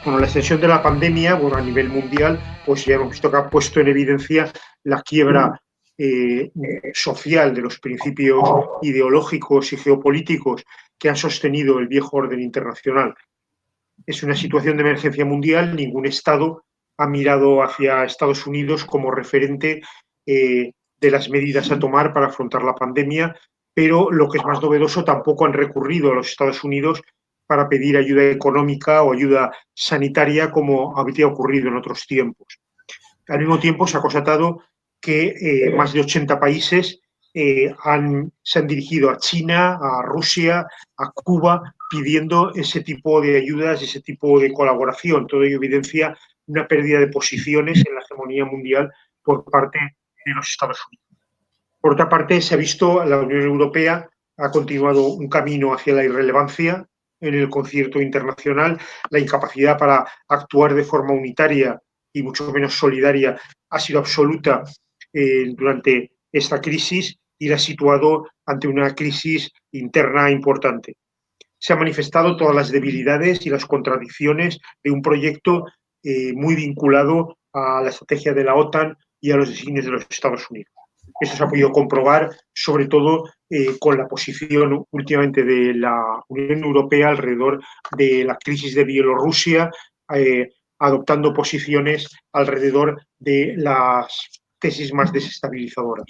Bueno, la extensión de la pandemia, a nivel mundial, pues ya hemos visto que ha puesto en evidencia la quiebra social de los principios ideológicos y geopolíticos que han sostenido el viejo orden internacional. Es una situación de emergencia mundial, ningún Estado ha mirado hacia Estados Unidos como referente de las medidas a tomar para afrontar la pandemia, pero lo que es más novedoso, tampoco han recurrido a los Estados Unidos para pedir ayuda económica o ayuda sanitaria como había ocurrido en otros tiempos. Al mismo tiempo, se ha constatado que más de 80 países se han dirigido a China, a Rusia, a Cuba, pidiendo ese tipo de ayudas, ese tipo de colaboración. Todo ello evidencia una pérdida de posiciones en la hegemonía mundial por parte de los Estados Unidos. Por otra parte, se ha visto la Unión Europea ha continuado un camino hacia la irrelevancia en el concierto internacional, la incapacidad para actuar de forma unitaria y mucho menos solidaria ha sido absoluta durante esta crisis y la ha situado ante una crisis interna importante. Se han manifestado todas las debilidades y las contradicciones de un proyecto muy vinculado a la estrategia de la OTAN y a los designios de los Estados Unidos. Esto se ha podido comprobar, sobre todo, con la posición últimamente de la Unión Europea alrededor de la crisis de Bielorrusia, adoptando posiciones alrededor de las tesis más desestabilizadoras.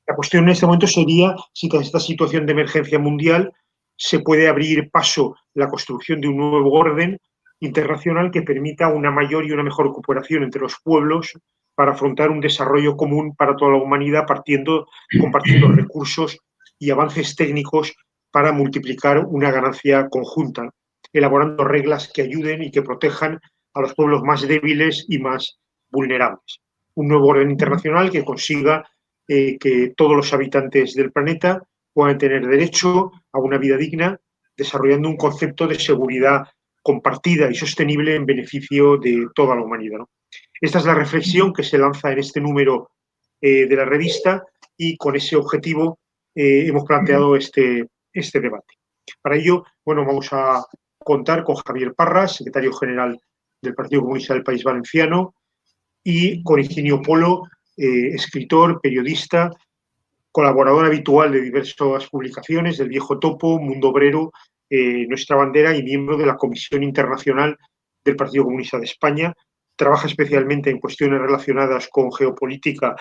La cuestión en este momento sería si con esta situación de emergencia mundial se puede abrir paso la construcción de un nuevo orden internacional que permita una mayor y una mejor cooperación entre los pueblos para afrontar un desarrollo común para toda la humanidad, compartiendo recursos y avances técnicos para multiplicar una ganancia conjunta, elaborando reglas que ayuden y que protejan a los pueblos más débiles y más vulnerables. Un nuevo orden internacional que consiga que todos los habitantes del planeta puedan tener derecho a una vida digna, desarrollando un concepto de seguridad compartida y sostenible en beneficio de toda la humanidad, ¿no? Esta es la reflexión que se lanza en este número de la revista y con ese objetivo hemos planteado este debate. Para ello, vamos a contar con Javier Parras, secretario general del Partido Comunista del País Valenciano, y con Higinio Polo, escritor, periodista, colaborador habitual de diversas publicaciones, del Viejo Topo, Mundo Obrero, Nuestra Bandera y miembro de la Comisión Internacional del Partido Comunista de España. Trabaja especialmente en cuestiones relacionadas con geopolítica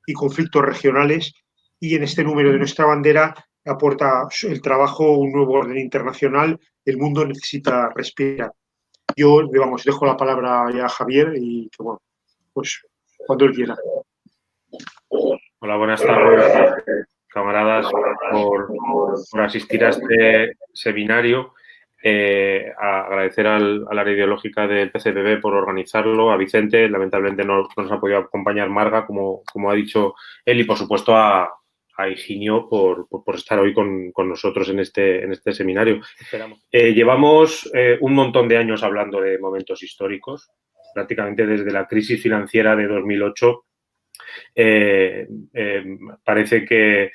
y conflictos regionales y en este número de Nuestra Bandera aporta el trabajo un nuevo orden internacional. El mundo necesita respirar. Yo, dejo la palabra ya a Javier y que, pues cuando él quiera. Hola, buenas tardes, camaradas, por asistir a este seminario. Agradecer al área ideológica del PCPB por organizarlo, a Vicente, lamentablemente no nos ha podido acompañar Marga, como ha dicho él, y por supuesto a Higinio por estar hoy con nosotros en este seminario. Llevamos un montón de años hablando de momentos históricos, prácticamente desde la crisis financiera de 2008. Parece que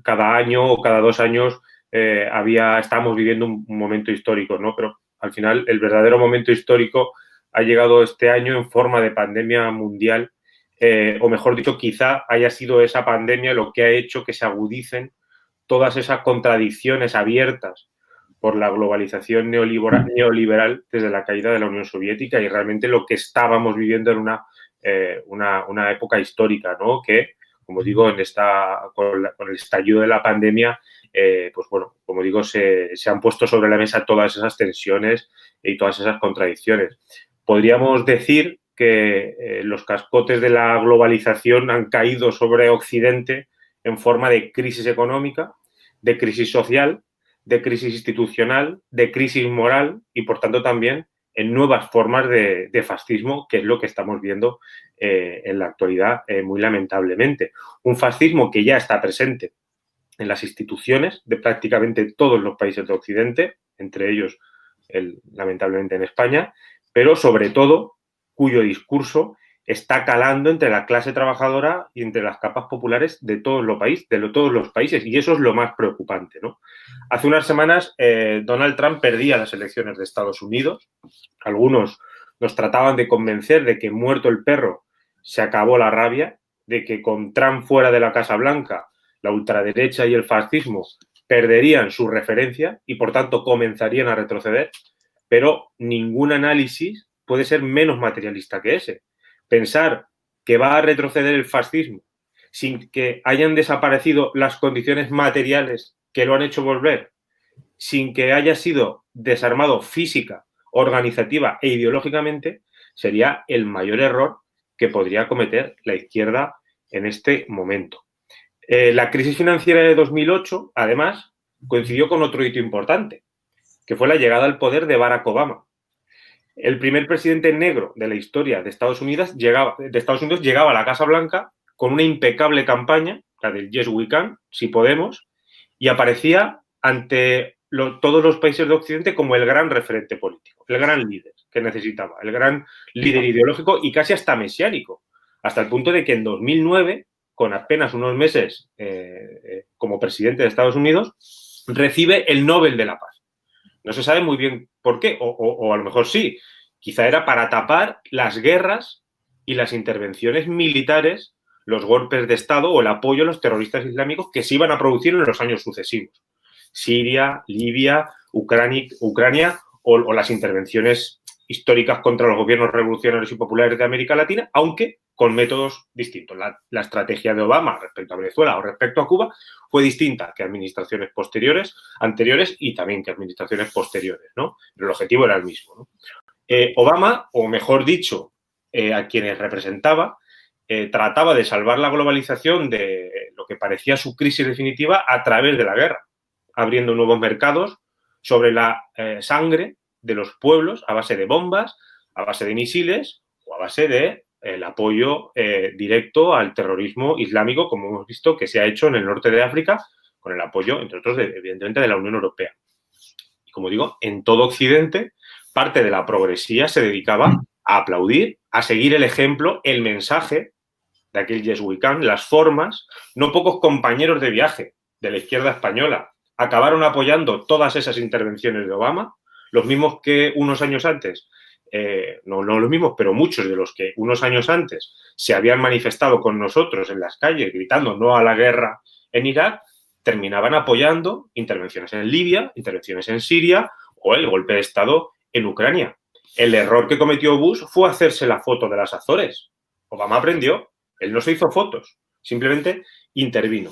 cada año o cada 2 años estamos viviendo un momento histórico, ¿no? Pero al final el verdadero momento histórico ha llegado este año en forma de pandemia mundial, o mejor dicho, quizá haya sido esa pandemia lo que ha hecho que se agudicen todas esas contradicciones abiertas por la globalización neoliberal desde la caída de la Unión Soviética, y realmente lo que estábamos viviendo era una época histórica, ¿no? Que, como digo, con el estallido de la pandemia, pues bueno, como digo, se han puesto sobre la mesa todas esas tensiones y todas esas contradicciones. Podríamos decir que los cascotes de la globalización han caído sobre Occidente en forma de crisis económica, de crisis social, de crisis institucional, de crisis moral y, por tanto, también en nuevas formas de fascismo, que es lo que estamos viendo en la actualidad, muy lamentablemente. Un fascismo que ya está presente en las instituciones de prácticamente todos los países de Occidente, entre ellos, lamentablemente, en España, pero sobre todo cuyo discurso está calando entre la clase trabajadora y entre las capas populares de todos los países, y eso es lo más preocupante, ¿no? Hace unas semanas Donald Trump perdía las elecciones de Estados Unidos. Algunos nos trataban de convencer de que, muerto el perro, se acabó la rabia, de que con Trump fuera de la Casa Blanca, la ultraderecha y el fascismo perderían su referencia y, por tanto, comenzarían a retroceder, pero ningún análisis puede ser menos materialista que ese. Pensar que va a retroceder el fascismo sin que hayan desaparecido las condiciones materiales que lo han hecho volver, sin que haya sido desarmado física, organizativa e ideológicamente, sería el mayor error que podría cometer la izquierda en este momento. La crisis financiera de 2008, además, coincidió con otro hito importante, que fue la llegada al poder de Barack Obama. El primer presidente negro de la historia de Estados Unidos llegaba a la Casa Blanca con una impecable campaña, la del Yes We Can, si podemos, y aparecía ante todos los países de Occidente como el gran referente político, el gran líder que necesitaba, el gran líder ideológico y casi hasta mesiánico, hasta el punto de que en 2009, con apenas unos meses como presidente de Estados Unidos, recibe el Nobel de la Paz. No se sabe muy bien por qué, o a lo mejor sí. Quizá era para tapar las guerras y las intervenciones militares, los golpes de Estado o el apoyo a los terroristas islámicos que se iban a producir en los años sucesivos. Siria, Libia, Ucrania o las intervenciones históricas contra los gobiernos revolucionarios y populares de América Latina, aunque con métodos distintos. La estrategia de Obama respecto a Venezuela o respecto a Cuba fue distinta que administraciones anteriores y también que administraciones posteriores, ¿no? Pero el objetivo era el mismo, ¿no? Obama, o mejor dicho, a quienes representaba, trataba de salvar la globalización de lo que parecía su crisis definitiva a través de la guerra, abriendo nuevos mercados sobre la sangre de los pueblos a base de bombas, a base de misiles o a base de el apoyo directo al terrorismo islámico, como hemos visto que se ha hecho en el norte de África, con el apoyo, entre otros, evidentemente, de la Unión Europea. Y como digo, en todo Occidente, parte de la progresía se dedicaba a aplaudir, a seguir el ejemplo, el mensaje de aquel Yes We Can, las formas. No pocos compañeros de viaje de la izquierda española acabaron apoyando todas esas intervenciones de Obama, los mismos que unos años antes, no los mismos, pero muchos de los que unos años antes se habían manifestado con nosotros en las calles gritando no a la guerra en Irak, terminaban apoyando intervenciones en Libia, intervenciones en Siria o el golpe de Estado en Ucrania. El error que cometió Bush fue hacerse la foto de las Azores. Obama aprendió, él no se hizo fotos, simplemente intervino.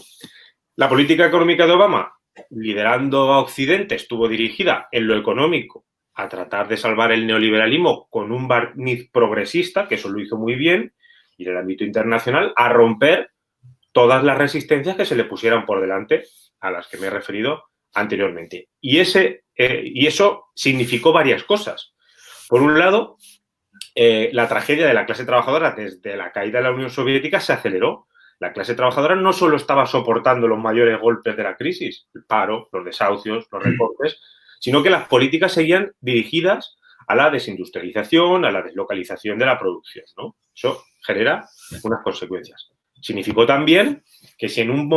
La política económica de Obama, liderando a Occidente, estuvo dirigida en lo económico a tratar de salvar el neoliberalismo con un barniz progresista, que eso lo hizo muy bien, y en el ámbito internacional a romper todas las resistencias que se le pusieran por delante, a las que me he referido anteriormente. Y eso significó varias cosas. Por un lado, la tragedia de la clase trabajadora desde la caída de la Unión Soviética se aceleró. La clase trabajadora no solo estaba soportando los mayores golpes de la crisis, el paro, los desahucios, los recortes, sino que las políticas seguían dirigidas a la desindustrialización, a la deslocalización de la producción, ¿no? Eso genera unas consecuencias. Significó también que si en un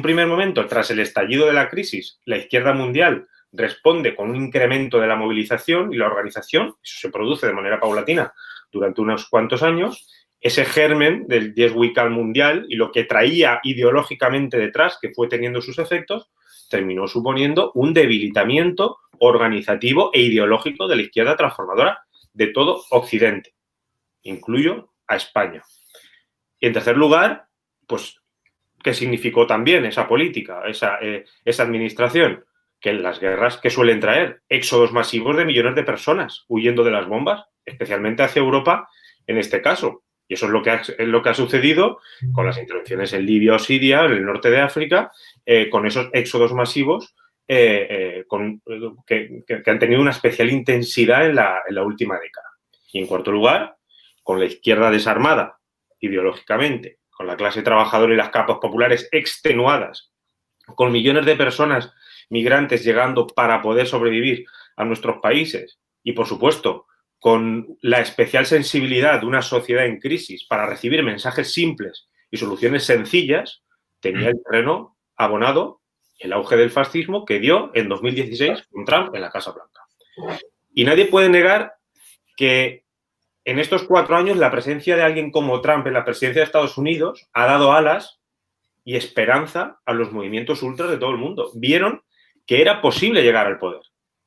primer momento, tras el estallido de la crisis, la izquierda mundial responde con un incremento de la movilización y la organización, eso se produce de manera paulatina durante unos cuantos años, ese germen del Yes We Can mundial y lo que traía ideológicamente detrás, que fue teniendo sus efectos, terminó suponiendo un debilitamiento organizativo e ideológico de la izquierda transformadora de todo Occidente. Incluyo a España. Y en tercer lugar, pues, ¿qué significó también esa política, esa administración? Que las guerras que suelen traer éxodos masivos de millones de personas huyendo de las bombas, especialmente hacia Europa en este caso. Y eso es lo que ha sucedido con las intervenciones en Libia o Siria, en el norte de África, con esos éxodos masivos que han tenido una especial intensidad en la última década. Y en cuarto lugar, con la izquierda desarmada ideológicamente, con la clase trabajadora y las capas populares extenuadas, con millones de personas migrantes llegando para poder sobrevivir a nuestros países y, por supuesto, con la especial sensibilidad de una sociedad en crisis para recibir mensajes simples y soluciones sencillas, tenía el terreno abonado el auge del fascismo que dio en 2016 con Trump en la Casa Blanca. Y nadie puede negar que en estos 4 años la presencia de alguien como Trump en la presidencia de Estados Unidos ha dado alas y esperanza a los movimientos ultras de todo el mundo. Vieron que era posible llegar al poder.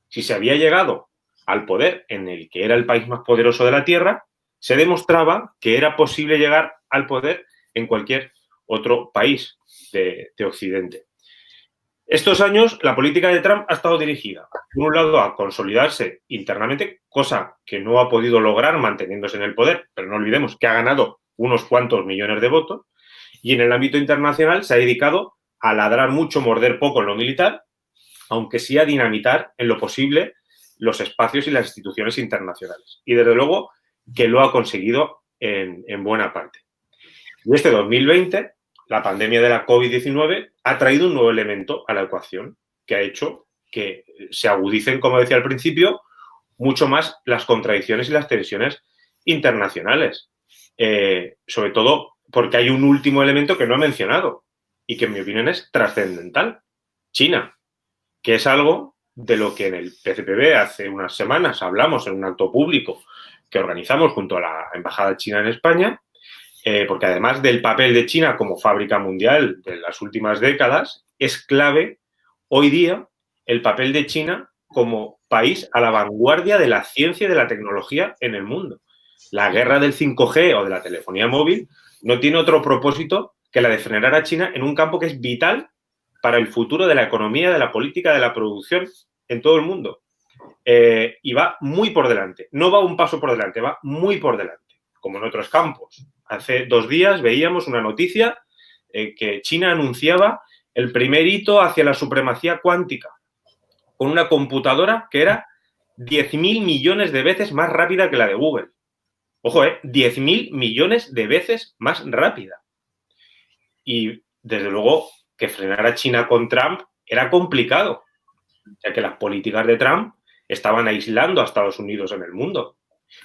Si se había llegado al poder en el que era el país más poderoso de la Tierra, se demostraba que era posible llegar al poder en cualquier otro país de Occidente. Estos años, la política de Trump ha estado dirigida, por un lado, a consolidarse internamente, cosa que no ha podido lograr manteniéndose en el poder, pero no olvidemos que ha ganado unos cuantos millones de votos, y en el ámbito internacional se ha dedicado a ladrar mucho, morder poco en lo militar, aunque sí a dinamitar en lo posible los espacios y las instituciones internacionales. Y desde luego que lo ha conseguido en buena parte. Y este 2020, la pandemia de la COVID-19 ha traído un nuevo elemento a la ecuación que ha hecho que se agudicen, como decía al principio, mucho más las contradicciones y las tensiones internacionales. Sobre todo porque hay un último elemento que no he mencionado y que en mi opinión es trascendental. China, que es algo de lo que en el PCPB hace unas semanas hablamos en un acto público que organizamos junto a la Embajada China en España, porque además del papel de China como fábrica mundial de las últimas décadas, es clave hoy día el papel de China como país a la vanguardia de la ciencia y de la tecnología en el mundo. La guerra del 5G o de la telefonía móvil no tiene otro propósito que la de frenar a China en un campo que es vital para el futuro de la economía, de la política, de la producción en todo el mundo. Y va muy por delante. No va un paso por delante, va muy por delante, como en otros campos. Hace 2 días veíamos una noticia que China anunciaba el primer hito hacia la supremacía cuántica con una computadora que era 10.000 millones de veces más rápida que la de Google. Ojo, 10.000 millones de veces más rápida. Y, desde luego, que frenar a China con Trump era complicado, ya que las políticas de Trump estaban aislando a Estados Unidos en el mundo,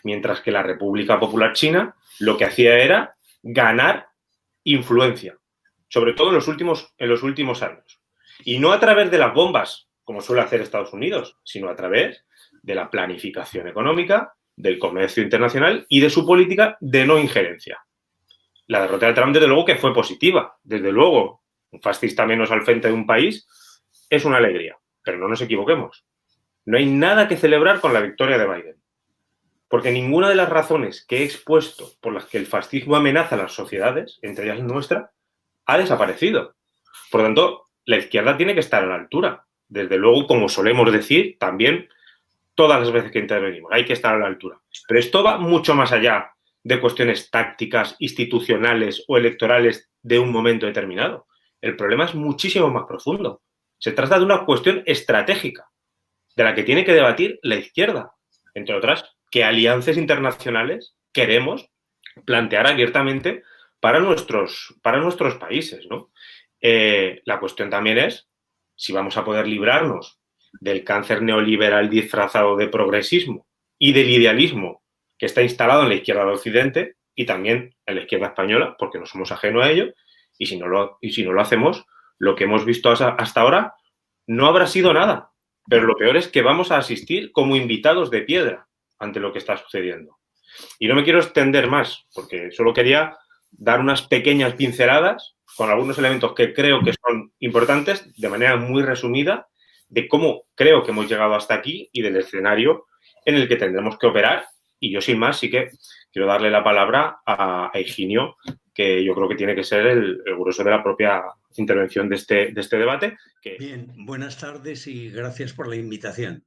mientras que la República Popular China lo que hacía era ganar influencia, sobre todo en los últimos años. Y no a través de las bombas, como suele hacer Estados Unidos, sino a través de la planificación económica, del comercio internacional y de su política de no injerencia. La derrota de Trump, desde luego, que fue positiva. Desde luego, un fascista menos al frente de un país es una alegría, pero no nos equivoquemos. No hay nada que celebrar con la victoria de Biden, porque ninguna de las razones que he expuesto por las que el fascismo amenaza a las sociedades, entre ellas nuestra, ha desaparecido. Por lo tanto, la izquierda tiene que estar a la altura. Desde luego, como solemos decir, también todas las veces que intervenimos, hay que estar a la altura. Pero esto va mucho más allá de cuestiones tácticas, institucionales o electorales de un momento determinado. El problema es muchísimo más profundo. Se trata de una cuestión estratégica de la que tiene que debatir la izquierda, entre otras, qué alianzas internacionales queremos plantear abiertamente para nuestros países, ¿no? La cuestión también es si vamos a poder librarnos del cáncer neoliberal disfrazado de progresismo y del idealismo que está instalado en la izquierda de Occidente y también en la izquierda española, porque no somos ajenos a ello, y si no lo hacemos, lo que hemos visto hasta ahora no habrá sido nada. Pero lo peor es que vamos a asistir como invitados de piedra ante lo que está sucediendo. Y no me quiero extender más, porque solo quería dar unas pequeñas pinceladas con algunos elementos que creo que son importantes, de manera muy resumida, de cómo creo que hemos llegado hasta aquí y del escenario en el que tendremos que operar. Y yo, sin más, sí que quiero darle la palabra a Higinio, que yo creo que tiene que ser el grueso de la propia intervención de este debate. Bien, buenas tardes y gracias por la invitación.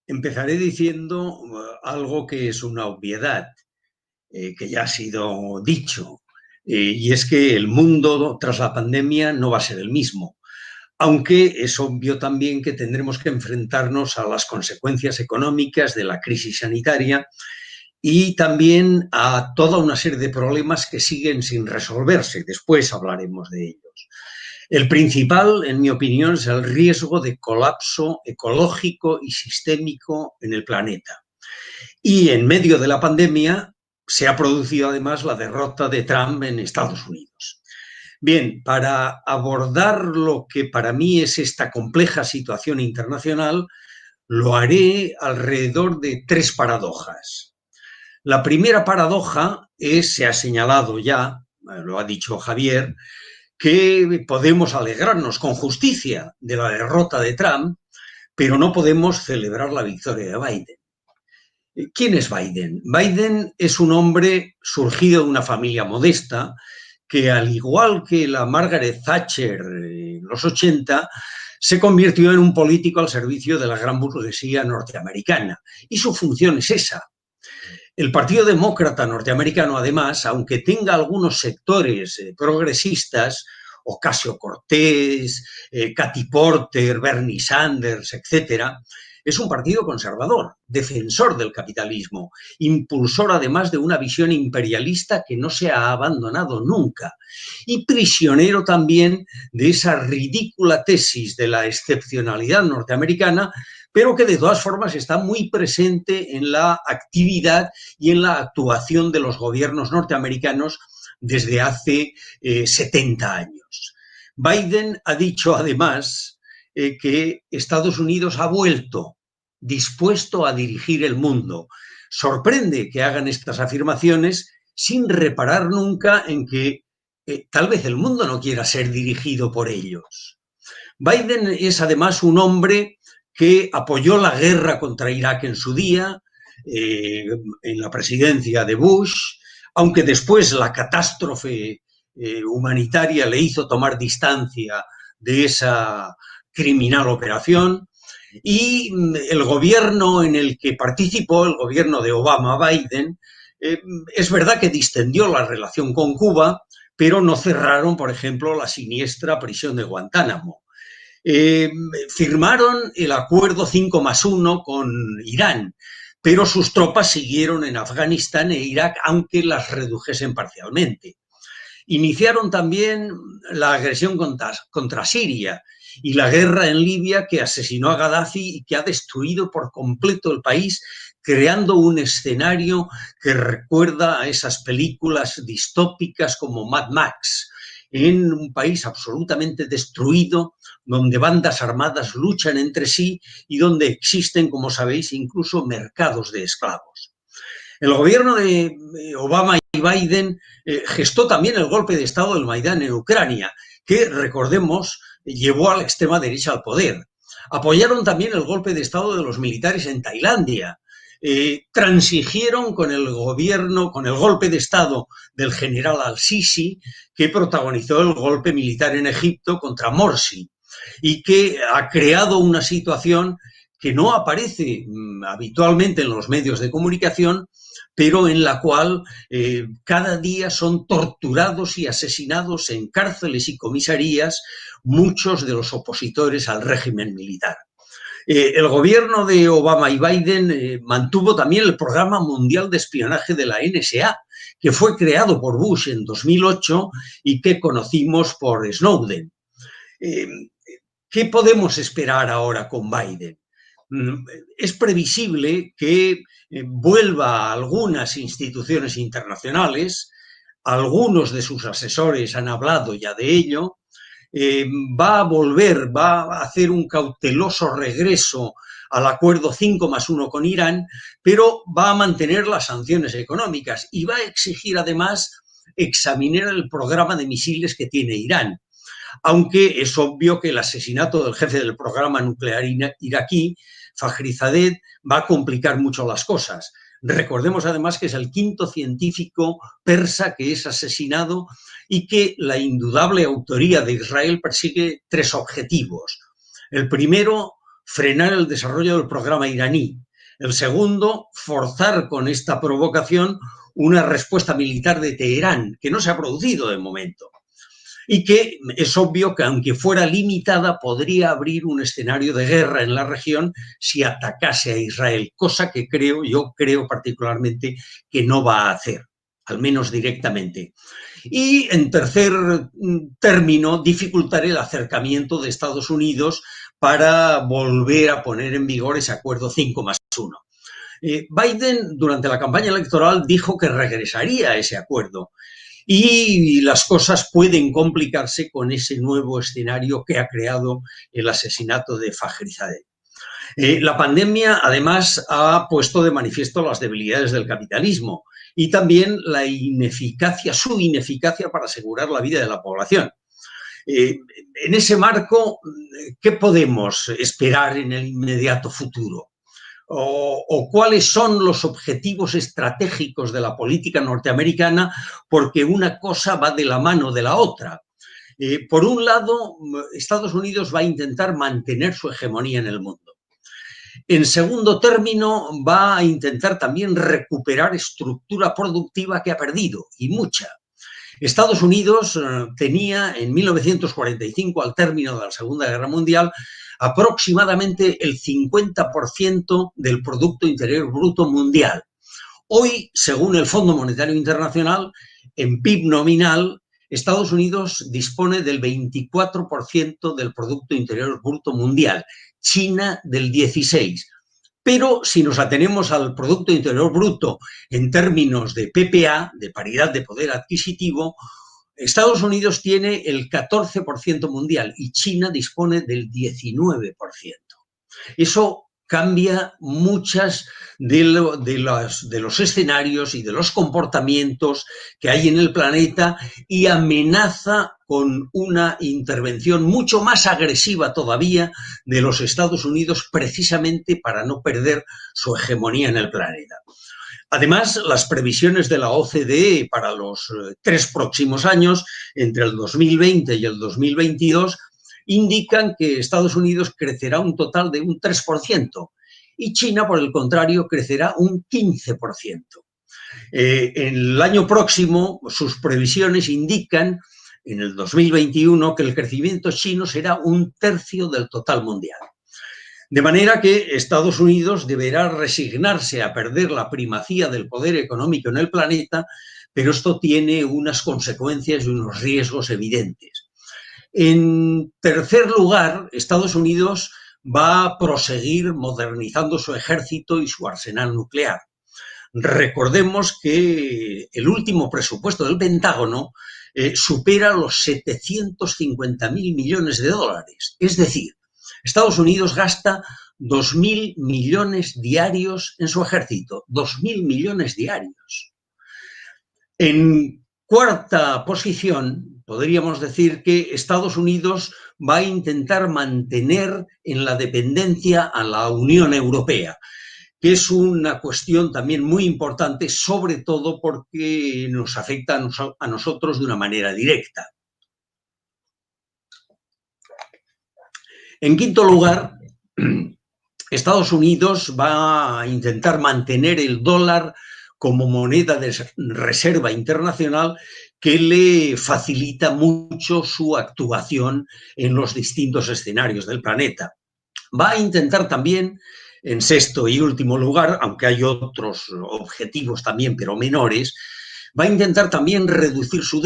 Empezaré diciendo algo que es una obviedad, que ya ha sido dicho, y es que el mundo tras la pandemia no va a ser el mismo, aunque es obvio también que tendremos que enfrentarnos a las consecuencias económicas de la crisis sanitaria y también a toda una serie de problemas que siguen sin resolverse. Después hablaremos de ellos. El principal, en mi opinión, es el riesgo de colapso ecológico y sistémico en el planeta. Y en medio de la pandemia se ha producido además la derrota de Trump en Estados Unidos. Bien, para abordar lo que para mí es esta compleja situación internacional, lo haré alrededor de 3 paradojas. La primera paradoja es, se ha señalado ya, lo ha dicho Javier, que podemos alegrarnos con justicia de la derrota de Trump, pero no podemos celebrar la victoria de Biden. ¿Quién es Biden? Biden es un hombre surgido de una familia modesta que, al igual que la Margaret Thatcher en los 80, se convirtió en un político al servicio de la gran burguesía norteamericana. Y su función es esa. El Partido Demócrata norteamericano, además, aunque tenga algunos sectores progresistas, Ocasio-Cortez, Katy Porter, Bernie Sanders, etcétera, es un partido conservador, defensor del capitalismo, impulsor además de una visión imperialista que no se ha abandonado nunca y prisionero también de esa ridícula tesis de la excepcionalidad norteamericana, pero que de todas formas está muy presente en la actividad y en la actuación de los gobiernos norteamericanos desde hace 70 años. Biden ha dicho además que Estados Unidos ha vuelto dispuesto a dirigir el mundo. Sorprende que hagan estas afirmaciones sin reparar nunca en que tal vez el mundo no quiera ser dirigido por ellos. Biden es además un hombre que apoyó la guerra contra Irak en su día, en la presidencia de Bush, aunque después la catástrofe humanitaria le hizo tomar distancia de esa criminal operación, y el gobierno en el que participó, el gobierno de Obama-Biden, es verdad que distendió la relación con Cuba, pero no cerraron, por ejemplo, la siniestra prisión de Guantánamo. Firmaron el acuerdo 5+1 con Irán, pero sus tropas siguieron en Afganistán e Irak, aunque las redujesen parcialmente. Iniciaron también la agresión contra Siria y la guerra en Libia, que asesinó a Gaddafi y que ha destruido por completo el país, creando un escenario que recuerda a esas películas distópicas como Mad Max, en un país absolutamente destruido, donde bandas armadas luchan entre sí y donde existen, como sabéis, incluso mercados de esclavos. El gobierno de Obama y Biden gestó también el golpe de Estado del Maidán en Ucrania, que, recordemos, llevó a la extrema derecha al poder. Apoyaron también el golpe de Estado de los militares en Tailandia. Transigieron con el gobierno, con el golpe de Estado del general al-Sisi, que protagonizó el golpe militar en Egipto contra Morsi y que ha creado una situación que no aparece habitualmente en los medios de comunicación, pero en la cual cada día son torturados y asesinados en cárceles y comisarías muchos de los opositores al régimen militar. El gobierno de Obama y Biden mantuvo también el programa mundial de espionaje de la NSA, que fue creado por Bush en 2008 y que conocimos por Snowden. ¿Qué podemos esperar ahora con Biden? Es previsible que vuelva a algunas instituciones internacionales, algunos de sus asesores han hablado ya de ello, va a volver, va a hacer un cauteloso regreso al acuerdo 5+1 con Irán, pero va a mantener las sanciones económicas y va a exigir además examinar el programa de misiles que tiene Irán. Aunque es obvio que el asesinato del jefe del programa nuclear iraquí, Fakhrizadeh, va a complicar mucho las cosas. Recordemos además que es el 5º científico persa que es asesinado y que la indudable autoría de Israel persigue 3 objetivos. El primero, frenar el desarrollo del programa iraní. El segundo, forzar con esta provocación una respuesta militar de Teherán, que no se ha producido de momento. Y que es obvio que, aunque fuera limitada, podría abrir un escenario de guerra en la región si atacase a Israel, cosa que yo creo particularmente que no va a hacer, al menos directamente. Y, en tercer término, dificultar el acercamiento de Estados Unidos para volver a poner en vigor ese acuerdo 5+1. Biden, durante la campaña electoral, dijo que regresaría a ese acuerdo y las cosas pueden complicarse con ese nuevo escenario que ha creado el asesinato de Fakhrizadeh. La pandemia, además, ha puesto de manifiesto las debilidades del capitalismo y también la ineficacia, su ineficacia para asegurar la vida de la población. En ese marco, ¿qué podemos esperar en el inmediato futuro? ¿O cuáles son los objetivos estratégicos de la política norteamericana? Porque una cosa va de la mano de la otra. Por un lado, Estados Unidos va a intentar mantener su hegemonía en el mundo. En segundo término, va a intentar también recuperar estructura productiva que ha perdido, y mucha. Estados Unidos tenía en 1945, al término de la Segunda Guerra Mundial, aproximadamente el 50% del Producto Interior Bruto mundial. Hoy, según el Fondo Monetario Internacional, en PIB nominal, Estados Unidos dispone del 24% del Producto Interior Bruto mundial, China del 16%. Pero si nos atenemos al Producto Interior Bruto en términos de PPA, de paridad de poder adquisitivo, Estados Unidos tiene el 14% mundial y China dispone del 19%. Eso cambia muchas de los escenarios y de los comportamientos que hay en el planeta y amenaza con una intervención mucho más agresiva todavía de los Estados Unidos, precisamente para no perder su hegemonía en el planeta. Además, las previsiones de la OCDE para los 3 próximos años, entre el 2020 y el 2022, indican que Estados Unidos crecerá un total de un 3% y China, por el contrario, crecerá un 15%. En el año próximo, sus previsiones indican, en el 2021, que el crecimiento chino será un tercio del total mundial. De manera que Estados Unidos deberá resignarse a perder la primacía del poder económico en el planeta, pero esto tiene unas consecuencias y unos riesgos evidentes. En tercer lugar, Estados Unidos va a proseguir modernizando su ejército y su arsenal nuclear. Recordemos que el último presupuesto del Pentágono supera los 750.000 millones de dólares. Es decir, Estados Unidos gasta 2.000 millones diarios en su ejército. 2.000 millones diarios. En cuarta posición, podríamos decir que Estados Unidos va a intentar mantener en la dependencia a la Unión Europea, que es una cuestión también muy importante, sobre todo porque nos afecta a nosotros de una manera directa. En quinto lugar, Estados Unidos va a intentar mantener el dólar como moneda de reserva internacional que le facilita mucho su actuación en los distintos escenarios del planeta. Va a intentar también, en sexto y último lugar, aunque hay otros objetivos también, pero menores, va a intentar también reducir su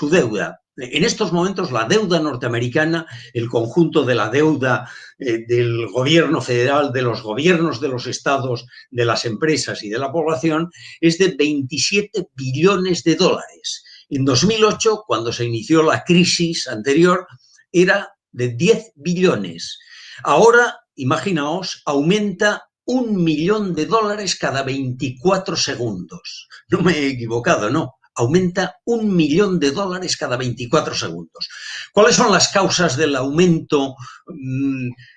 deuda. En estos momentos la deuda norteamericana, el conjunto de la deuda del gobierno federal, de los gobiernos de los estados, de las empresas y de la población, es de 27 billones de dólares. En 2008, cuando se inició la crisis anterior, era de 10 billones. Ahora, imaginaos, aumenta $1.000.000 cada 24 segundos. No me he equivocado, no. Aumenta $1.000.000 cada 24 segundos. ¿Cuáles son las causas del aumento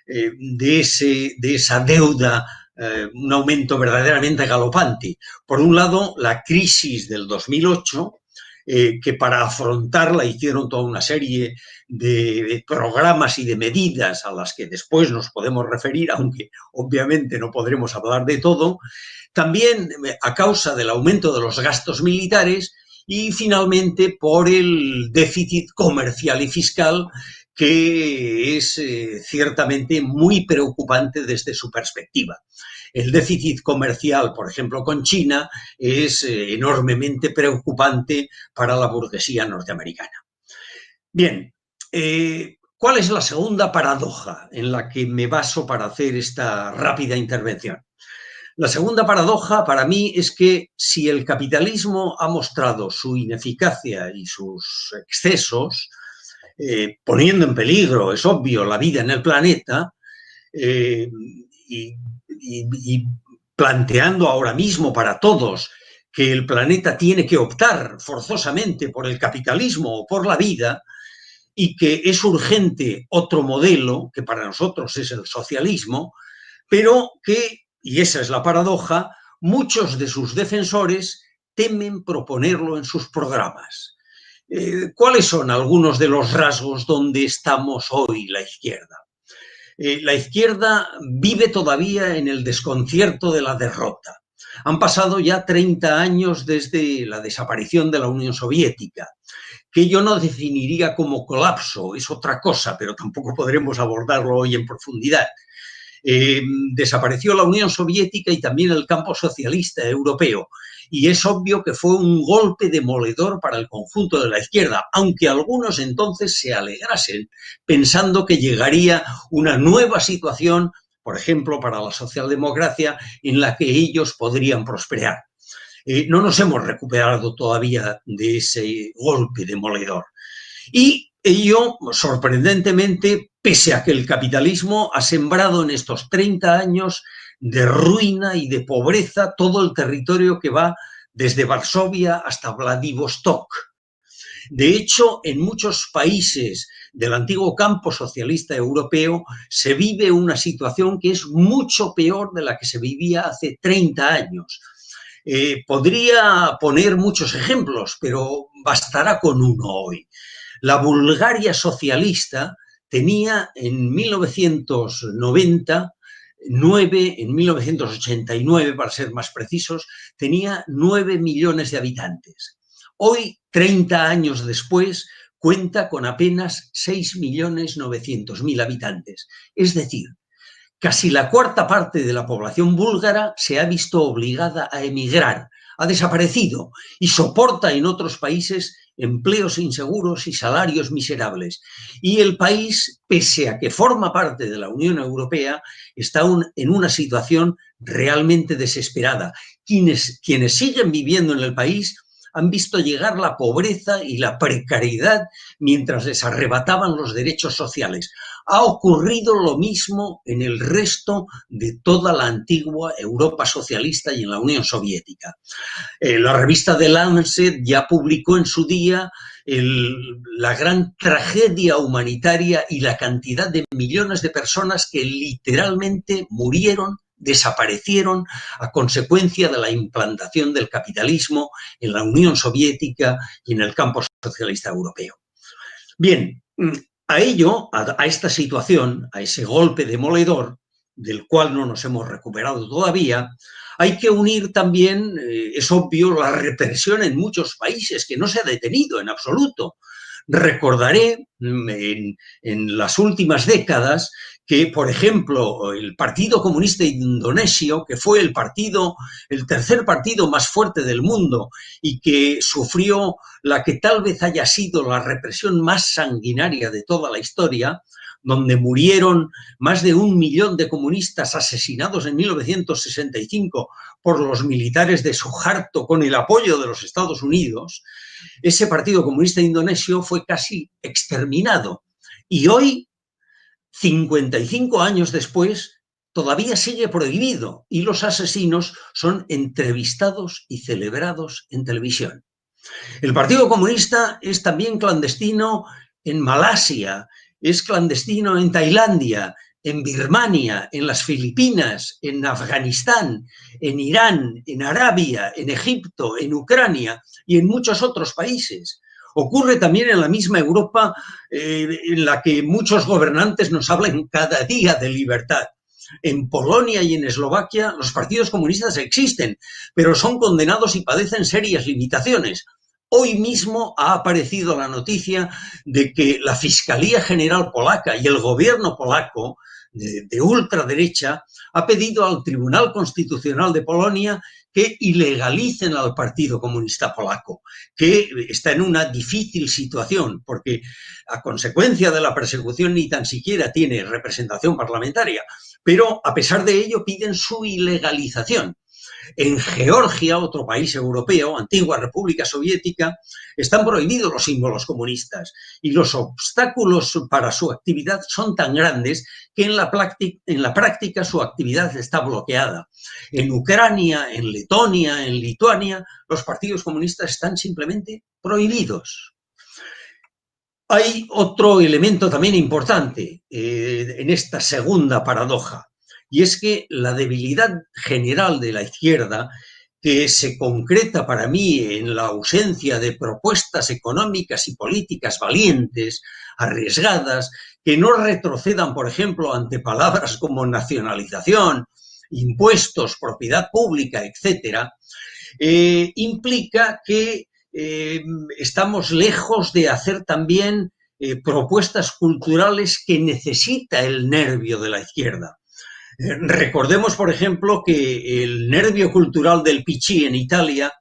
de esa deuda? Un aumento verdaderamente galopante. Por un lado, la crisis del 2008, que para afrontarla hicieron toda una serie de programas y de medidas a las que después nos podemos referir, aunque obviamente no podremos hablar de todo. También a causa del aumento de los gastos militares y finalmente por el déficit comercial y fiscal, que es ciertamente muy preocupante desde su perspectiva. El déficit comercial, por ejemplo, con China, es enormemente preocupante para la burguesía norteamericana. Bien, ¿cuál es la segunda paradoja en la que me baso para hacer esta rápida intervención? La segunda paradoja para mí es que si el capitalismo ha mostrado su ineficacia y sus excesos, poniendo en peligro, es obvio, la vida en el planeta, y planteando ahora mismo para todos que el planeta tiene que optar forzosamente por el capitalismo o por la vida, y que es urgente otro modelo, que para nosotros es el socialismo, pero que, y esa es la paradoja, muchos de sus defensores temen proponerlo en sus programas. ¿Cuáles son algunos de los rasgos donde estamos hoy la izquierda? La izquierda vive todavía en el desconcierto de la derrota. Han pasado ya 30 años desde la desaparición de la Unión Soviética, que yo no definiría como colapso, es otra cosa, pero tampoco podremos abordarlo hoy en profundidad. Desapareció la Unión Soviética y también el campo socialista europeo, y es obvio que fue un golpe demoledor para el conjunto de la izquierda, aunque algunos entonces se alegrasen pensando que llegaría una nueva situación, por ejemplo, para la socialdemocracia, en la que ellos podrían prosperar. No nos hemos recuperado todavía de ese golpe demoledor. Y ello, sorprendentemente, pese a que el capitalismo ha sembrado en estos 30 años de ruina y de pobreza todo el territorio que va desde Varsovia hasta Vladivostok. De hecho, en muchos países del antiguo campo socialista europeo se vive una situación que es mucho peor de la que se vivía hace 30 años. Podría poner muchos ejemplos, pero bastará con uno hoy. La Bulgaria socialista tenía en 1990, en 1989, para ser más precisos, tenía 9 millones de habitantes. Hoy, 30 años después, cuenta con apenas 6.900.000 habitantes. Es decir, casi la cuarta parte de la población búlgara se ha visto obligada a emigrar, ha desaparecido y soporta en otros países empleos inseguros y salarios miserables. Y el país, pese a que forma parte de la Unión Europea, está en una situación realmente desesperada. Quienes siguen viviendo en el país han visto llegar la pobreza y la precariedad mientras les arrebataban los derechos sociales. Ha ocurrido lo mismo en el resto de toda la antigua Europa socialista y en la Unión Soviética. La revista The Lancet ya publicó en su día la gran tragedia humanitaria y la cantidad de millones de personas que literalmente murieron, desaparecieron a consecuencia de la implantación del capitalismo en la Unión Soviética y en el campo socialista europeo. Bien, a esta situación, a ese golpe demoledor, del cual no nos hemos recuperado todavía, hay que unir también, es obvio, la represión en muchos países, que no se ha detenido en absoluto. Recordaré en las últimas décadas que, por ejemplo, el Partido Comunista Indonesio, que fue el tercer partido más fuerte del mundo y que sufrió la que tal vez haya sido la represión más sanguinaria de toda la historia, donde murieron más de 1 millón de comunistas asesinados en 1965 por los militares de Suharto con el apoyo de los Estados Unidos, ese Partido Comunista Indonesio fue casi exterminado. Y hoy, 55 años después, todavía sigue prohibido y los asesinos son entrevistados y celebrados en televisión. El Partido Comunista es también clandestino en Malasia, es clandestino en Tailandia, en Birmania, en las Filipinas, en Afganistán, en Irán, en Arabia, en Egipto, en Ucrania y en muchos otros países. Ocurre también en la misma Europa en la que muchos gobernantes nos hablan cada día de libertad. En Polonia y en Eslovaquia los partidos comunistas existen, pero son condenados y padecen serias limitaciones. Hoy mismo ha aparecido la noticia de que la Fiscalía General polaca y el gobierno polaco de ultraderecha ha pedido al Tribunal Constitucional de Polonia que ilegalicen al Partido Comunista Polaco, que está en una difícil situación porque a consecuencia de la persecución ni tan siquiera tiene representación parlamentaria, pero a pesar de ello piden su ilegalización. En Georgia, otro país europeo, antigua República Soviética, están prohibidos los símbolos comunistas y los obstáculos para su actividad son tan grandes que en la práctica su actividad está bloqueada. En Ucrania, en Letonia, en Lituania, los partidos comunistas están simplemente prohibidos. Hay otro elemento también importante en esta segunda paradoja, y es que la debilidad general de la izquierda, que se concreta para mí en la ausencia de propuestas económicas y políticas valientes, arriesgadas, que no retrocedan, por ejemplo, ante palabras como nacionalización, impuestos, propiedad pública, etcétera, implica que estamos lejos de hacer también propuestas culturales que necesita el nervio de la izquierda. Recordemos, por ejemplo, que el nervio cultural del PC en Italia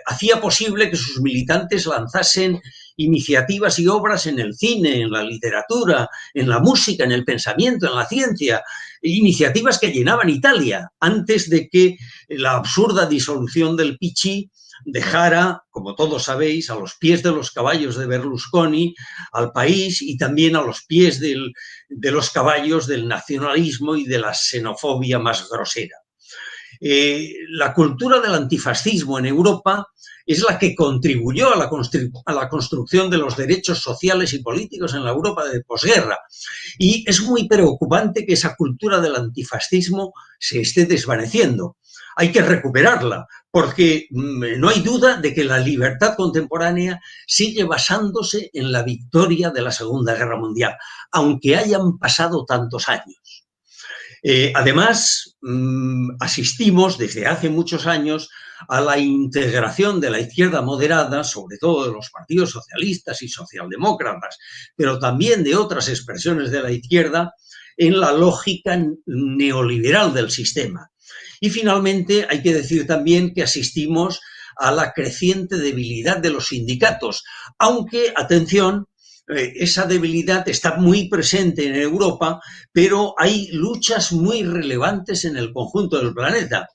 hacía posible que sus militantes lanzasen iniciativas y obras en el cine, en la literatura, en la música, en el pensamiento, en la ciencia, iniciativas que llenaban Italia antes de que la absurda disolución del PC dejara, como todos sabéis, a los pies de los caballos de Berlusconi al país y también a los pies de los caballos del nacionalismo y de la xenofobia más grosera. La cultura del antifascismo en Europa es la que contribuyó a la construcción de los derechos sociales y políticos en la Europa de posguerra. Y es muy preocupante que esa cultura del antifascismo se esté desvaneciendo. Hay que recuperarla, porque no hay duda de que la libertad contemporánea sigue basándose en la victoria de la Segunda Guerra Mundial, aunque hayan pasado tantos años. Además, asistimos desde hace muchos años a la integración de la izquierda moderada, sobre todo de los partidos socialistas y socialdemócratas, pero también de otras expresiones de la izquierda, en la lógica neoliberal del sistema. Y finalmente hay que decir también que asistimos a la creciente debilidad de los sindicatos, aunque, atención, esa debilidad está muy presente en Europa, pero hay luchas muy relevantes en el conjunto del planeta.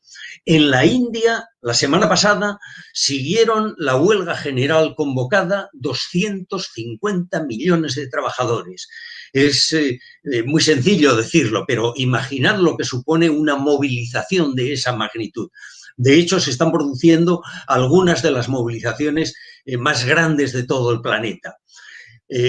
En la India, la semana pasada, siguieron la huelga general convocada 250 millones de trabajadores. Es muy sencillo decirlo, pero imaginad lo que supone una movilización de esa magnitud. De hecho, se están produciendo algunas de las movilizaciones más grandes de todo el planeta.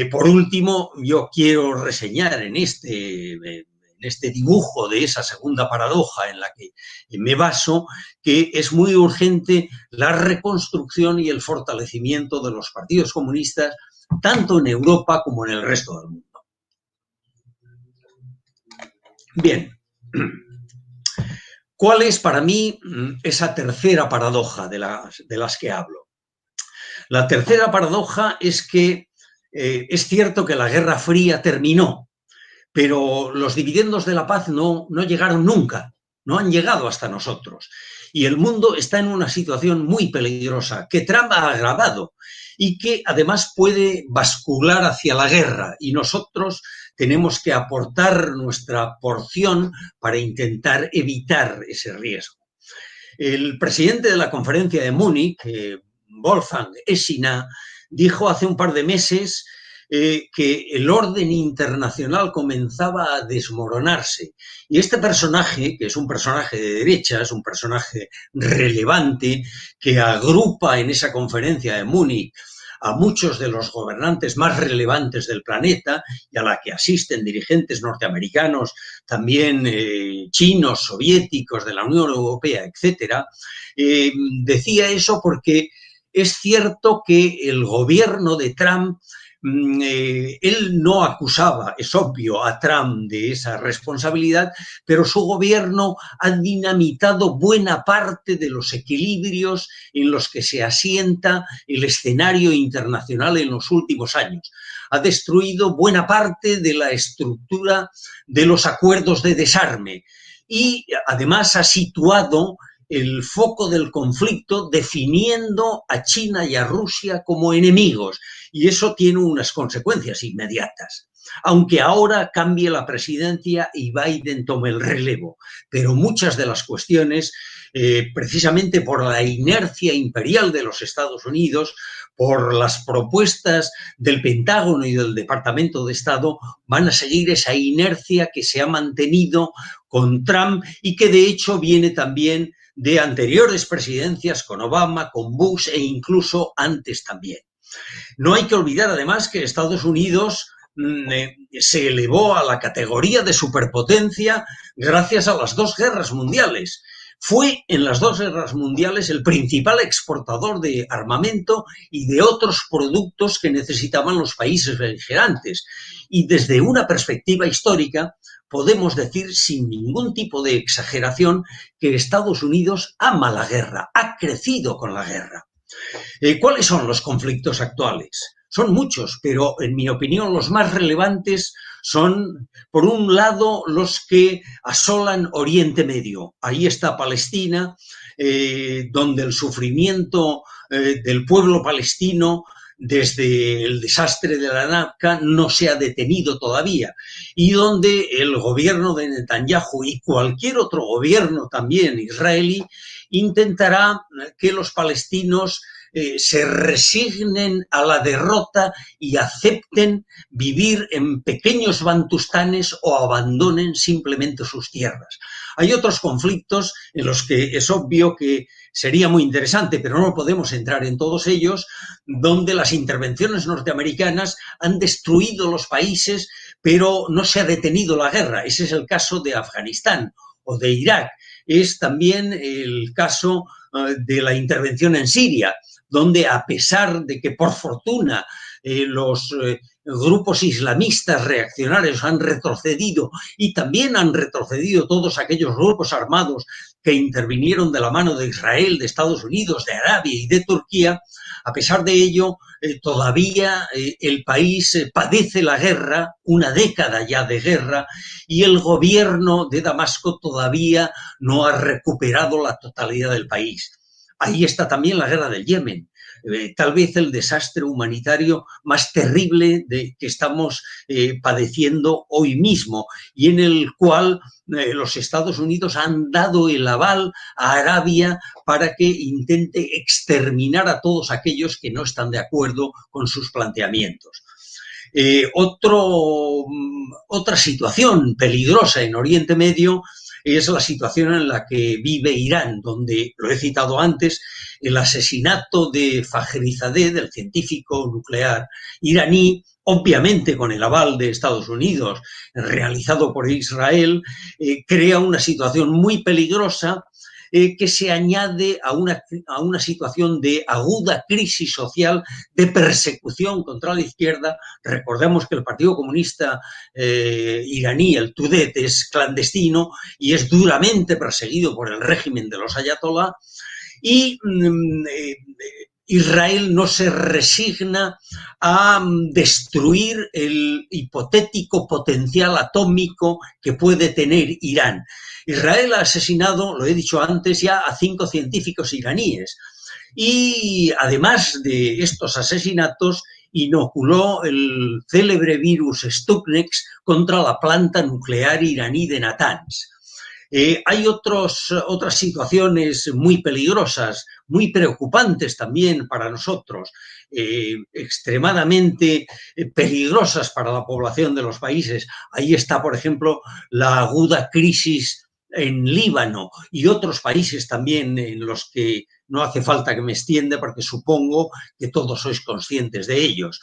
Por último, yo quiero reseñar en este dibujo de esa segunda paradoja en la que me baso, que es muy urgente la reconstrucción y el fortalecimiento de los partidos comunistas, tanto en Europa como en el resto del mundo. Bien, ¿cuál es para mí esa tercera paradoja de las que hablo? La tercera paradoja es que es cierto que la Guerra Fría terminó, pero los dividendos de la paz no llegaron nunca, no han llegado hasta nosotros. Y el mundo está en una situación muy peligrosa que Trump ha agravado y que además puede bascular hacia la guerra. Y nosotros tenemos que aportar nuestra porción para intentar evitar ese riesgo. El presidente de la conferencia de Múnich, Wolfgang Schäuble, dijo hace un par de meses que el orden internacional comenzaba a desmoronarse. Y este personaje, que es un personaje de derecha, es un personaje relevante, que agrupa en esa conferencia de Múnich a muchos de los gobernantes más relevantes del planeta y a la que asisten dirigentes norteamericanos, también chinos, soviéticos, de la Unión Europea, etcétera, decía eso porque es cierto que el gobierno de Trump, él no acusaba, es obvio, a Trump de esa responsabilidad, pero su gobierno ha dinamitado buena parte de los equilibrios en los que se asienta el escenario internacional en los últimos años. Ha destruido buena parte de la estructura de los acuerdos de desarme y además ha situado el foco del conflicto definiendo a China y a Rusia como enemigos, y eso tiene unas consecuencias inmediatas. Aunque ahora cambie la presidencia y Biden tome el relevo, pero muchas de las cuestiones, precisamente por la inercia imperial de los Estados Unidos, por las propuestas del Pentágono y del Departamento de Estado, van a seguir esa inercia que se ha mantenido con Trump y que de hecho viene también de anteriores presidencias con Obama, con Bush e incluso antes también. No hay que olvidar además que Estados Unidos se elevó a la categoría de superpotencia gracias a las dos guerras mundiales. Fue en las dos guerras mundiales el principal exportador de armamento y de otros productos que necesitaban los países beligerantes. Y desde una perspectiva histórica podemos decir sin ningún tipo de exageración que Estados Unidos ama la guerra, ha crecido con la guerra. ¿Cuáles son los conflictos actuales? Son muchos, pero en mi opinión los más relevantes son, por un lado, los que asolan Oriente Medio. Ahí está Palestina, donde el sufrimiento del pueblo palestino desde el desastre de la Nakba no se ha detenido todavía, y donde el gobierno de Netanyahu y cualquier otro gobierno también israelí intentará que los palestinos se resignen a la derrota y acepten vivir en pequeños bantustanes o abandonen simplemente sus tierras. Hay otros conflictos en los que es obvio que sería muy interesante, pero no podemos entrar en todos ellos, donde las intervenciones norteamericanas han destruido los países, pero no se ha detenido la guerra. Ese es el caso de Afganistán o de Irak. Es también el caso de la intervención en Siria, donde a pesar de que por fortuna los grupos islamistas reaccionarios han retrocedido y también han retrocedido todos aquellos grupos armados que intervinieron de la mano de Israel, de Estados Unidos, de Arabia y de Turquía, a pesar de ello todavía el país padece la guerra, una década ya de guerra, y el gobierno de Damasco todavía no ha recuperado la totalidad del país. Ahí está también la guerra del Yemen, tal vez el desastre humanitario más terrible que estamos padeciendo hoy mismo y en el cual los Estados Unidos han dado el aval a Arabia para que intente exterminar a todos aquellos que no están de acuerdo con sus planteamientos. Otra situación peligrosa en Oriente Medio es la situación en la que vive Irán, donde, lo he citado antes, el asesinato de Fakhrizadeh, del científico nuclear iraní, obviamente con el aval de Estados Unidos, realizado por Israel, crea una situación muy peligrosa que se añade a una situación de aguda crisis social, de persecución contra la izquierda. Recordemos que el Partido Comunista iraní, el Tudet, es clandestino y es duramente perseguido por el régimen de los ayatolá, y Israel no se resigna a destruir el hipotético potencial atómico que puede tener Irán. Israel ha asesinado, lo he dicho antes, ya a 5 científicos iraníes y además de estos asesinatos inoculó el célebre virus Sputnik contra la planta nuclear iraní de Natanz. Hay otras situaciones muy peligrosas, muy preocupantes también para nosotros, extremadamente peligrosas para la población de los países. Ahí está, por ejemplo, la aguda crisis en Líbano y otros países también en los que no hace falta que me extienda porque supongo que todos sois conscientes de ellos.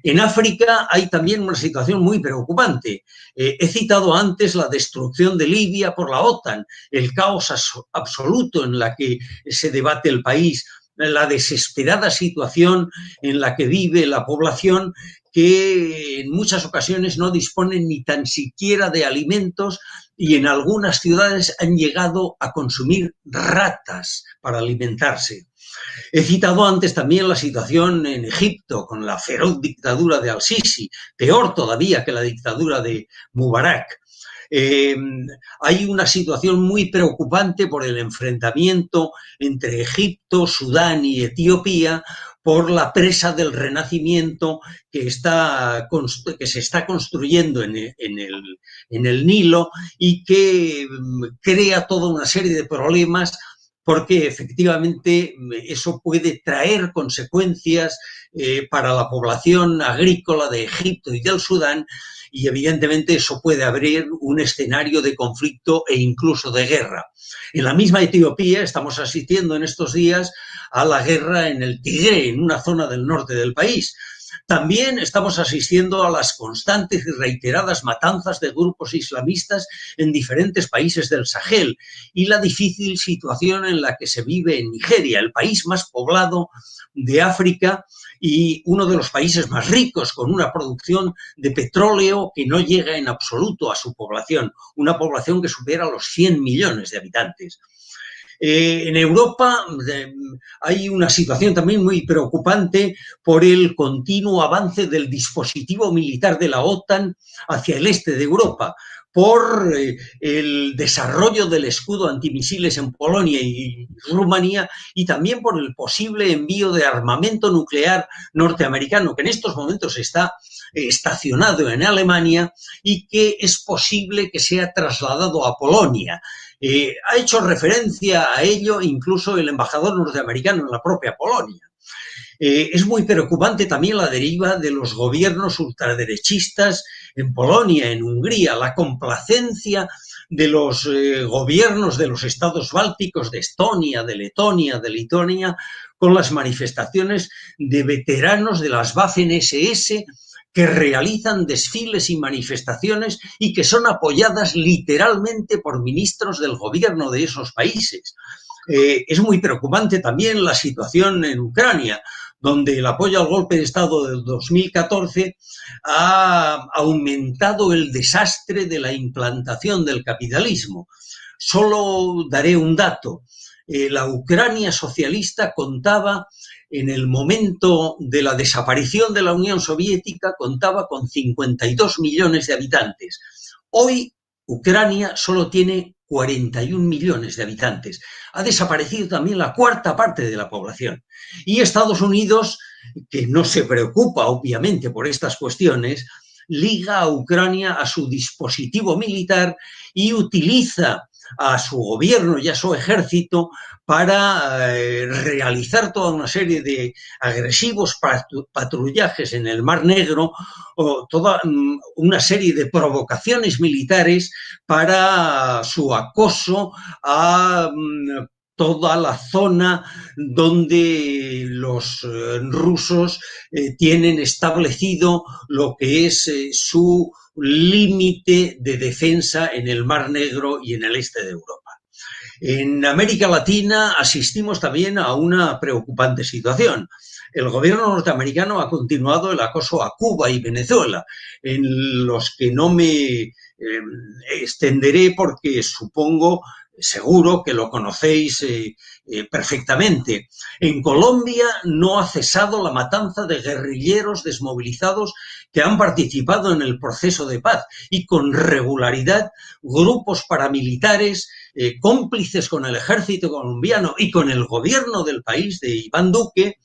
En África hay también una situación muy preocupante. He citado antes la destrucción de Libia por la OTAN, el caos absoluto en la que se debate el país, la desesperada situación en la que vive la población que en muchas ocasiones no disponen ni tan siquiera de alimentos y en algunas ciudades han llegado a consumir ratas para alimentarse. He citado antes también la situación en Egipto con la feroz dictadura de Al-Sisi, peor todavía que la dictadura de Mubarak. Hay una situación muy preocupante por el enfrentamiento entre Egipto, Sudán y Etiopía por la presa del Renacimiento que se está construyendo en el Nilo y que crea toda una serie de problemas porque efectivamente eso puede traer consecuencias para la población agrícola de Egipto y del Sudán, y evidentemente eso puede abrir un escenario de conflicto e incluso de guerra. En la misma Etiopía estamos asistiendo en estos días a la guerra en el Tigré, en una zona del norte del país. También estamos asistiendo a las constantes y reiteradas matanzas de grupos islamistas en diferentes países del Sahel y la difícil situación en la que se vive en Nigeria, el país más poblado de África y uno de los países más ricos, con una producción de petróleo que no llega en absoluto a su población, una población que supera los 100 millones de habitantes. En Europa hay una situación también muy preocupante por el continuo avance del dispositivo militar de la OTAN hacia el este de Europa, por el desarrollo del escudo antimisiles en Polonia y Rumanía y también por el posible envío de armamento nuclear norteamericano que en estos momentos está estacionado en Alemania y que es posible que sea trasladado a Polonia. Ha hecho referencia a ello incluso el embajador norteamericano en la propia Polonia. Es muy preocupante también la deriva de los gobiernos ultraderechistas en Polonia, en Hungría, la complacencia de los gobiernos de los estados bálticos, de Estonia, de Letonia, de Lituania, con las manifestaciones de veteranos de las Waffen-SS que realizan desfiles y manifestaciones y que son apoyadas literalmente por ministros del gobierno de esos países. Es muy preocupante también la situación en Ucrania, donde el apoyo al golpe de Estado del 2014 ha aumentado el desastre de la implantación del capitalismo. Solo daré un dato. La Ucrania socialista contaba, en el momento de la desaparición de la Unión Soviética, contaba con 52 millones de habitantes. Hoy Ucrania solo tiene 41 millones de habitantes. Ha desaparecido también la cuarta parte de la población. Y Estados Unidos, que no se preocupa obviamente por estas cuestiones, liga a Ucrania a su dispositivo militar y utiliza a su gobierno y a su ejército para realizar toda una serie de agresivos patrullajes en el Mar Negro o toda una serie de provocaciones militares para su acoso a toda la zona donde los rusos tienen establecido lo que es su límite de defensa en el Mar Negro y en el este de Europa. En América Latina asistimos también a una preocupante situación. El gobierno norteamericano ha continuado el acoso a Cuba y Venezuela, en los que no me extenderé porque supongo, seguro que lo conocéis perfectamente. En Colombia no ha cesado la matanza de guerrilleros desmovilizados que han participado en el proceso de paz y con regularidad grupos paramilitares cómplices con el ejército colombiano y con el gobierno del país de Iván Duque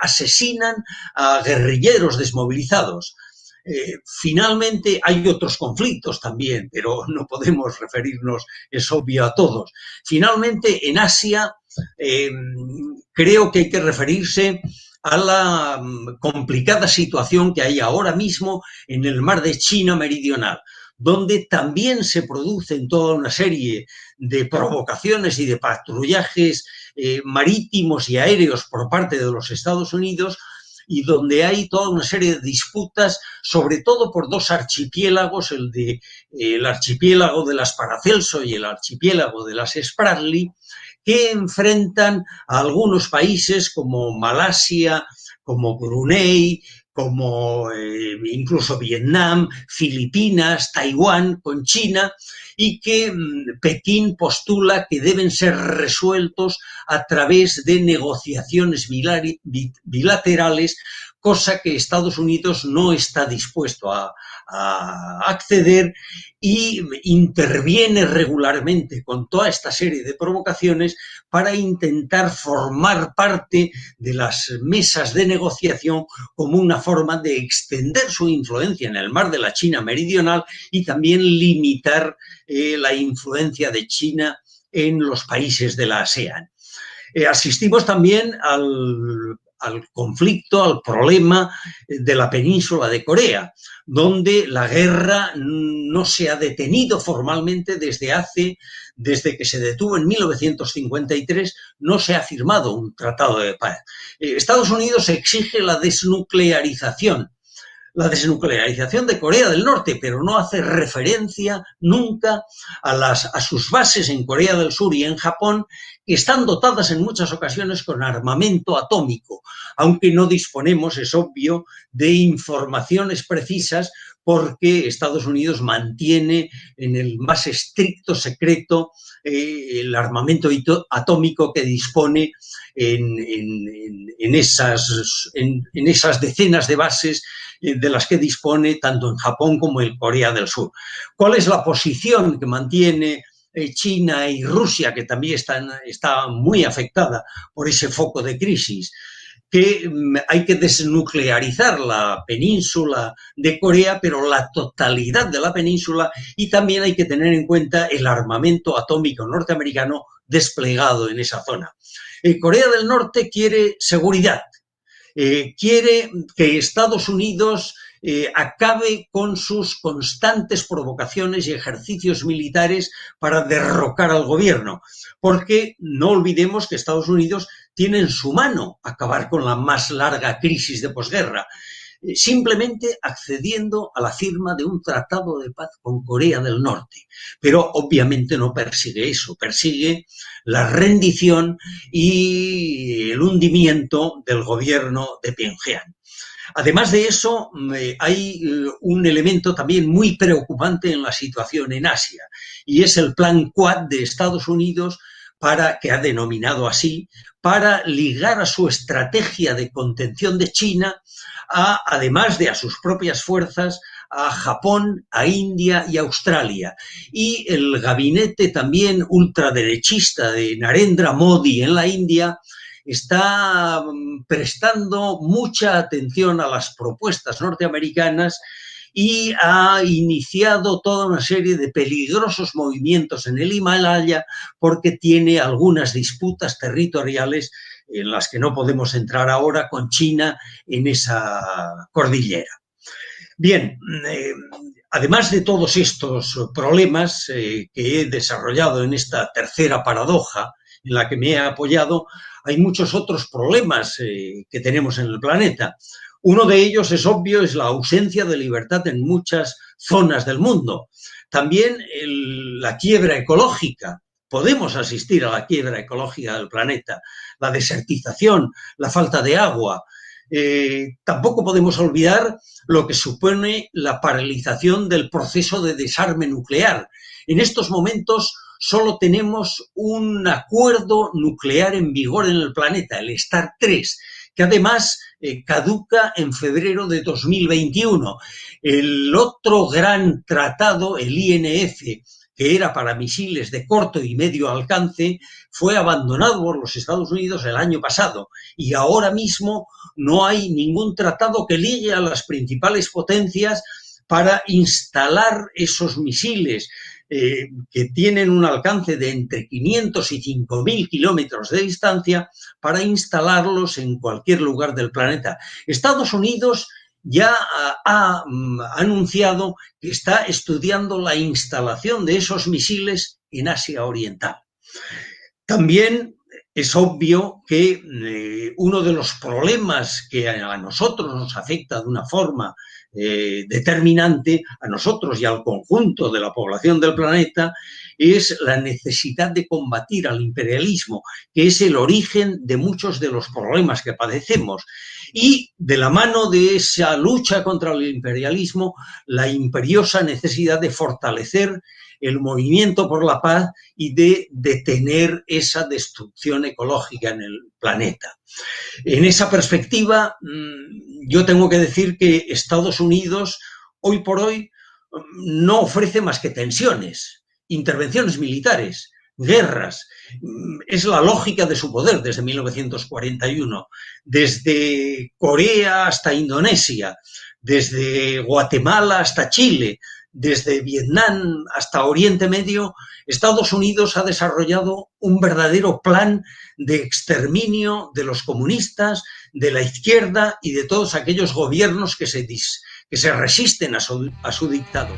asesinan a guerrilleros desmovilizados. Finalmente hay otros conflictos también, pero no podemos referirnos, es obvio, a todos. Finalmente, en Asia, creo que hay que referirse a la complicada situación que hay ahora mismo en el mar de China Meridional, donde también se producen toda una serie de provocaciones y de patrullajes marítimos y aéreos por parte de los Estados Unidos, y donde hay toda una serie de disputas, sobre todo por dos archipiélagos, el archipiélago de las Paracelso y el archipiélago de las Spratly, que enfrentan a algunos países como Malasia, como Brunei, como incluso Vietnam, Filipinas, Taiwán, con China, y que Pekín postula que deben ser resueltos a través de negociaciones bilaterales cosa que Estados Unidos no está dispuesto a acceder, y interviene regularmente con toda esta serie de provocaciones para intentar formar parte de las mesas de negociación como una forma de extender su influencia en el mar de la China Meridional y también limitar la influencia de China en los países de la ASEAN. Asistimos también al conflicto, al problema de la península de Corea, donde la guerra no se ha detenido formalmente desde que se detuvo en 1953, no se ha firmado un tratado de paz. Estados Unidos exige la desnuclearización de Corea del Norte, pero no hace referencia nunca a sus bases en Corea del Sur y en Japón, que están dotadas en muchas ocasiones con armamento atómico, aunque no disponemos, es obvio, de informaciones precisas, porque Estados Unidos mantiene en el más estricto secreto el armamento atómico que dispone en esas decenas de bases de las que dispone tanto en Japón como en Corea del Sur. ¿Cuál es la posición que mantiene China y Rusia, que también está muy afectada por ese foco de crisis? Que hay que desnuclearizar la península de Corea, pero la totalidad de la península, y también hay que tener en cuenta el armamento atómico norteamericano desplegado en esa zona. Corea del Norte quiere seguridad, quiere que Estados Unidos acabe con sus constantes provocaciones y ejercicios militares para derrocar al gobierno, porque no olvidemos que Estados Unidos tiene en su mano acabar con la más larga crisis de posguerra, simplemente accediendo a la firma de un tratado de paz con Corea del Norte. Pero obviamente no persigue eso, persigue la rendición y el hundimiento del gobierno de Pyongyang. Además de eso, hay un elemento también muy preocupante en la situación en Asia, y es el Plan Quad de Estados Unidos, que ha denominado así, para ligar a su estrategia de contención de China, además de a sus propias fuerzas, a Japón, a India y a Australia. Y el gabinete también ultraderechista de Narendra Modi en la India está prestando mucha atención a las propuestas norteamericanas y ha iniciado toda una serie de peligrosos movimientos en el Himalaya, porque tiene algunas disputas territoriales en las que no podemos entrar ahora con China en esa cordillera. Bien, además de todos estos problemas que he desarrollado en esta tercera paradoja en la que me he apoyado, hay muchos otros problemas que tenemos en el planeta. Uno de ellos, es obvio, es la ausencia de libertad en muchas zonas del mundo. También la quiebra ecológica. Podemos asistir a la quiebra ecológica del planeta, la desertización, la falta de agua. Tampoco podemos olvidar lo que supone la paralización del proceso de desarme nuclear. En estos momentos solo tenemos un acuerdo nuclear en vigor en el planeta, el START 3, que además caduca en febrero de 2021. El otro gran tratado, el INF, que era para misiles de corto y medio alcance, fue abandonado por los Estados Unidos el año pasado, y ahora mismo no hay ningún tratado que ligue a las principales potencias para instalar esos misiles que tienen un alcance de entre 500 y 5.000 kilómetros de distancia, para instalarlos en cualquier lugar del planeta. Estados Unidos ya ha anunciado que está estudiando la instalación de esos misiles en Asia Oriental. También es obvio que uno de los problemas que a nosotros nos afecta de una forma determinante, a nosotros y al conjunto de la población del planeta, es la necesidad de combatir al imperialismo, que es el origen de muchos de los problemas que padecemos. Y de la mano de esa lucha contra el imperialismo, la imperiosa necesidad de fortalecer el movimiento por la paz y de detener esa destrucción ecológica en el planeta. En esa perspectiva, yo tengo que decir que Estados Unidos, hoy por hoy, no ofrece más que tensiones, intervenciones militares, guerras. Es la lógica de su poder desde 1941, desde Corea hasta Indonesia, desde Guatemala hasta Chile, desde Vietnam hasta Oriente Medio. Estados Unidos ha desarrollado un verdadero plan de exterminio de los comunistas, de la izquierda y de todos aquellos gobiernos que se resisten a su dictado.